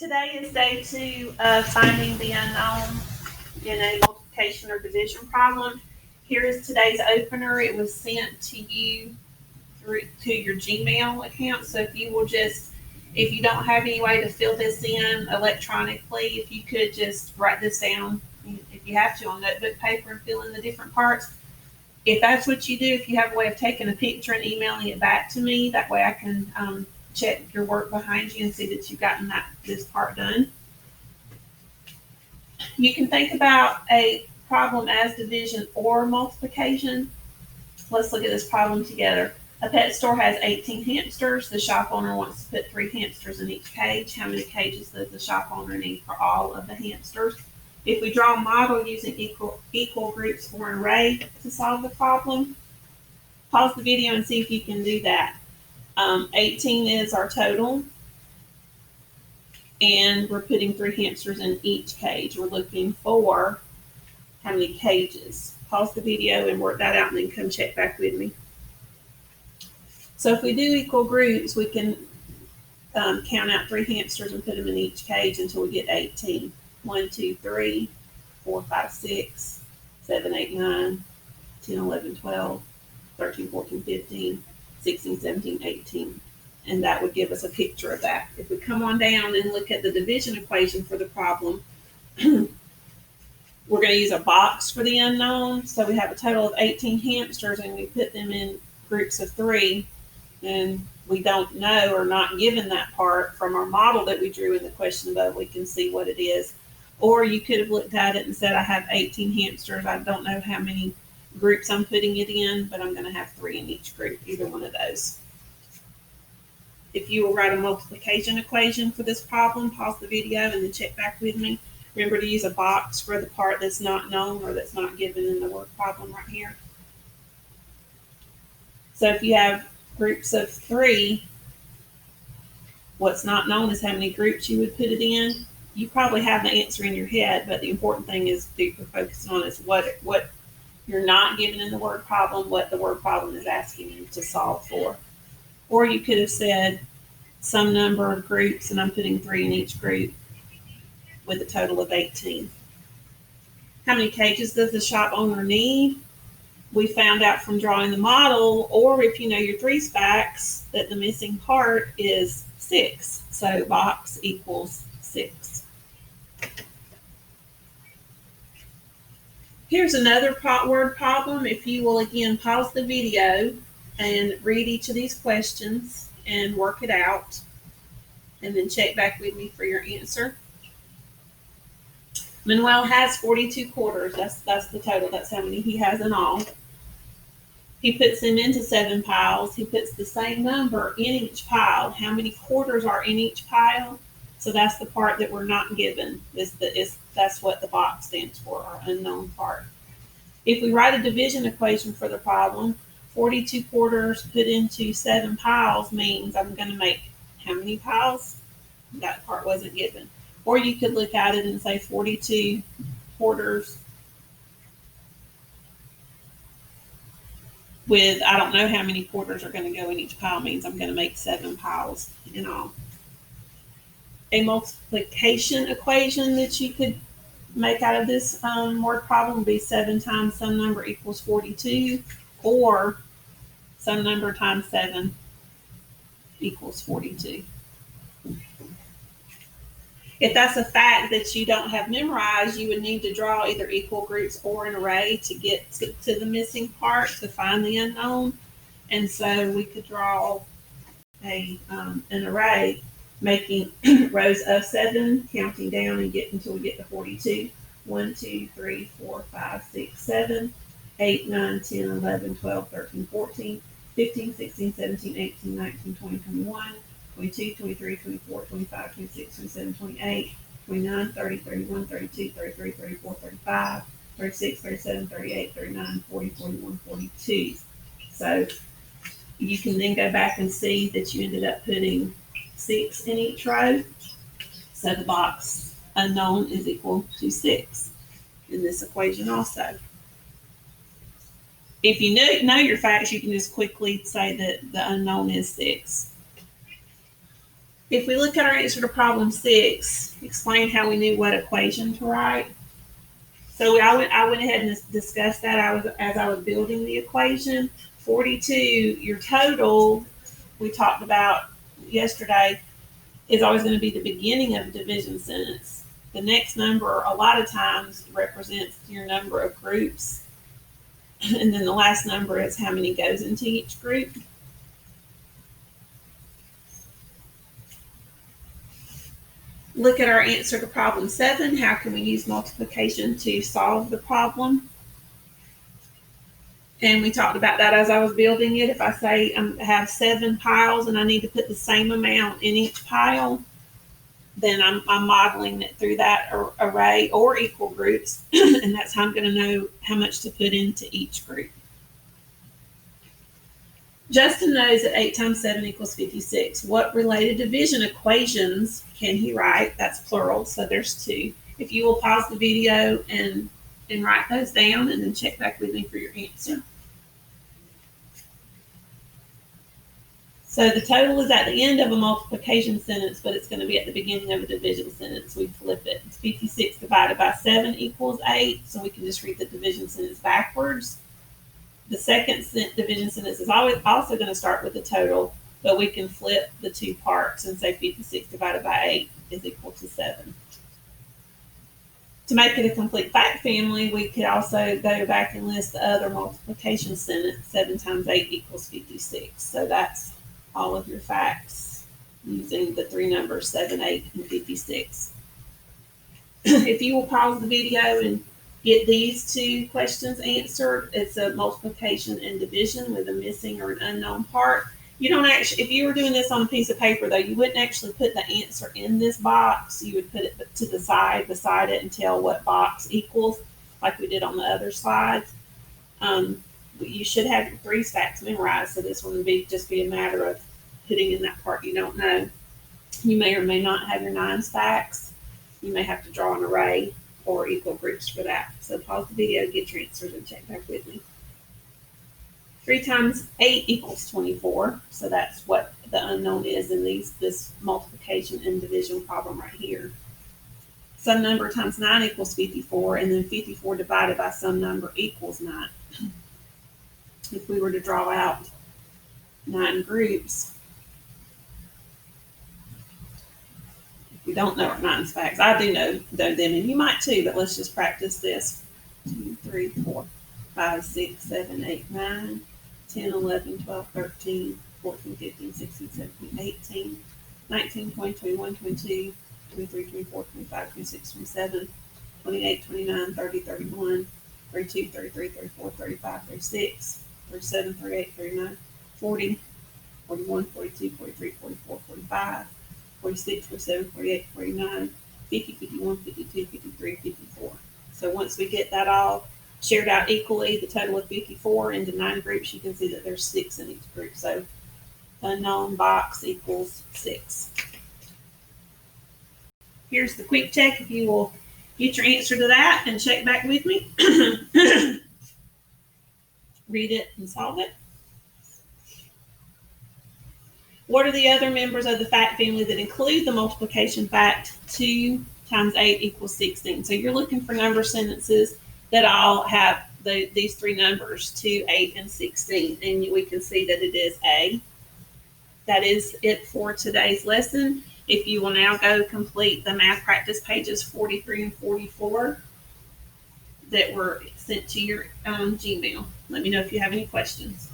Today is day 2 of finding the unknown in a multiplication or division problem. Here is today's opener. It was sent to you to your Gmail account. So if you don't have any way to fill this in electronically, if you could just write this down, if you have to, on notebook paper and fill in the different parts. If that's what you do, if you have a way of taking a picture and emailing it back to me, that way I can check your work behind you and see that you've gotten this part done. You can think about a problem as division or multiplication. Let's look at this problem together. A pet store has 18 hamsters. The shop owner wants to put 3 hamsters in each cage. How many cages does the shop owner need for all of the hamsters? If we draw a model using equal groups for an array to solve the problem, pause the video and see if you can do that. 18 is our total, and we're putting 3 hamsters in each cage. We're looking for how many cages. Pause the video and work that out, and then come check back with me. So if we do equal groups, we can count out 3 hamsters and put them in each cage until we get 18. 1, 2, 3, 4, 5, 6, 7, 8, 9, 10, 11, 12, 13, 14, 15, 16, 17, 18. And that would give us a picture of that. If we come on down and look at the division equation for the problem, we're going to use a box for the unknown. So we have a total of 18 hamsters, and we put them in groups of 3, and we don't know or not given that part from our model that we drew in the question above. We can see what it is. Or you could have looked at it and said, I have 18 hamsters. I don't know how many groups I'm putting it in, but I'm going to have 3 in each group, either one of those. If you will write a multiplication equation for this problem, pause the video and then check back with me. Remember to use a box for the part that's not known or that's not given in the word problem right here. So if you have groups of 3, what's not known is how many groups you would put it in. You probably have the answer in your head, but the important thing is that you're focusing on is what you're not given in the word problem, what the word problem is asking you to solve for. Or you could have said some number of groups, and I'm putting 3 in each group with a total of 18. How many cages does the shop owner need? We found out from drawing the model, or if you know your 3 facts, that the missing part is 6. So box equals 6. Here's another word problem. If you will again pause the video and read each of these questions and work it out, and then check back with me for your answer. Manuel has 42 quarters. That's the total. That's how many he has in all. He puts them into 7 piles. He puts the same number in each pile. How many quarters are in each pile? So that's the part that we're not given. That's what the box stands for, our unknown part. If we write a division equation for the problem, 42 quarters put into 7 piles means I'm going to make how many piles? That part wasn't given. Or you could look at it and say 42 quarters with, I don't know how many quarters are going to go in each pile, means I'm going to make 7 piles in all. A multiplication equation that you could make out of this word problem would be 7 times some number equals 42, or some number times 7 equals 42. If that's a fact that you don't have memorized, you would need to draw either equal groups or an array to get to the missing part, to find the unknown. And so we could draw an array making rows of 7, counting down and get until we get to 42. 1, 2, 3, 4, 5, 6, 7, 8, 9, 10, 11, 12, 13, 14, 15, 16, 17, 18, 19, 20, 21, 22, 23, 24, 25, 26, 27, 28, 29, 30, 31, 32, 33, 34, 35, 36, 37, 38, 39, 40, 41, 42. So you can then go back and see that you ended up putting 6 in each row. So the box unknown is equal to 6 in this equation also. If you know your facts, you can just quickly say that the unknown is 6. If we look at our answer to problem 6, explain how we knew what equation to write. So I went ahead and discussed that as I was building the equation. 42, your total, we talked about yesterday, is always going to be the beginning of a division sentence. The next number, a lot of times, represents your number of groups. And then the last number is how many goes into each group. Look at our answer to problem 7. How can we use multiplication to solve the problem? And we talked about that as I was building it. If I say I have 7 piles and I need to put the same amount in each pile, then I'm modeling it through that array or equal groups, and that's how I'm going to know how much to put into each group. Justin knows that 8 times 7 equals 56. What related division equations can he write? That's plural, so there's 2. If you will pause the video and write those down and then check back with me for your answer. So the total is at the end of a multiplication sentence, but it's going to be at the beginning of a division sentence. We flip it. It's 56 divided by 7 equals 8, so we can just read the division sentence backwards. The second division sentence is also going to start with the total, but we can flip the 2 parts and say 56 divided by 8 is equal to 7. To make it a complete fact family, we could also go back and list the other multiplication sentence. 7 times 8 equals 56. So that's all of your facts using the 3 numbers, 7, 8, and 56. If you will pause the video and get these 2 questions answered, it's a multiplication and division with a missing or an unknown part. You don't actually, if you were doing this on a piece of paper though, you wouldn't actually put the answer in this box. You would put it to the side beside it and tell what box equals, like we did on the other slides. You should have your 3 facts memorized, so this one would just be a matter of putting in that part you don't know. You may or may not have your 9 facts. You may have to draw an array or equal groups for that. So pause the video, get your answers, and check back with me. 3 times 8 equals 24. So that's what the unknown is in this multiplication and division problem right here. Some number times 9 equals 54, and then 54 divided by some number equals 9. If we were to draw out 9 groups, we don't know our 9 facts. I do know them, and you might too, but let's just practice this. 2, 3, 4, 5, 6, 7, 8, 9, 10, 11, 12, 13, 14, 15, 16, 17, 18, 19, 20, 21, 22, 23, 24, 25, 26, 27, 28, 29, 30, 31, 32, 33, 34, 35, 36, 37, 38, 39, 40, 41, 42, 43, 44, 45, 46, 47, 48, 49, 50, 51, 52, 53, 54. So once we get that all shared out equally, the total of 54 into 9 groups, you can see that there's 6 in each group. So unknown box equals 6. Here's the quick check. If you will get your answer to that and check back with me. Read it and solve it. What are the other members of the fact family that include the multiplication fact 2 times 8 equals 16? So you're looking for number sentences that all have these 3 numbers, 2, 8, and 16. And we can see that it is A. That is it for today's lesson. If you will now go complete the math practice pages 43 and 44 that were sent to your Gmail. Let me know if you have any questions.